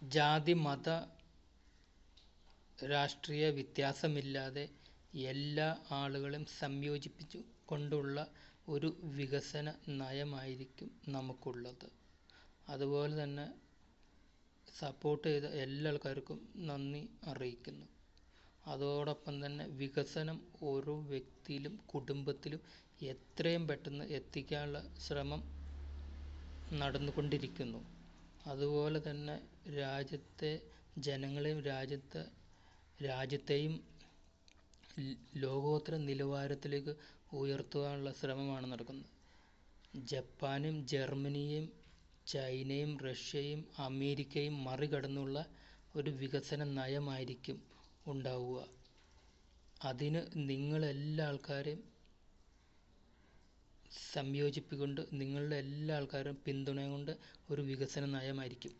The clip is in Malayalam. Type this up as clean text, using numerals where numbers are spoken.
ജാതി മത രാഷ്ട്രീയ വ്യത്യാസമില്ലാതെ എല്ലാ ആളുകളെയും സംയോജിപ്പിച്ചു കൊണ്ടുള്ള ഒരു വികസന നയമായിരിക്കും നമുക്കുള്ളത്. അതുപോലെ തന്നെ സപ്പോർട്ട് ചെയ്ത എല്ലാ ആൾക്കാർക്കും നന്ദി അറിയിക്കുന്നു. അതോടൊപ്പം തന്നെ വികസനം ഓരോ വ്യക്തിയിലും കുടുംബത്തിലും എത്രയും പെട്ടെന്ന് എത്തിക്കാനുള്ള ശ്രമം നടന്നുകൊണ്ടിരിക്കുന്നു. അതുപോലെ തന്നെ രാജ്യത്തെ ജനങ്ങളെയും രാജ്യത്തെയും ലോകോത്തര നിലവാരത്തിലേക്ക് ഉയർത്തുവാനുള്ള ശ്രമമാണ് നടക്കുന്നത്. ജപ്പാനും ജർമ്മനിയും ചൈനയും റഷ്യയും അമേരിക്കയും മറികടന്നുള്ള ഒരു വികസന നയമായിരിക്കും ഉണ്ടാവുക. അതിന് നിങ്ങളെല്ലാ ആൾക്കാരെയും സംയോജിപ്പിക്കൊണ്ട് നിങ്ങളുടെ എല്ലാ ആൾക്കാരും പിന്തുണ കൊണ്ട് ഒരു വികസന നയമായിരിക്കും.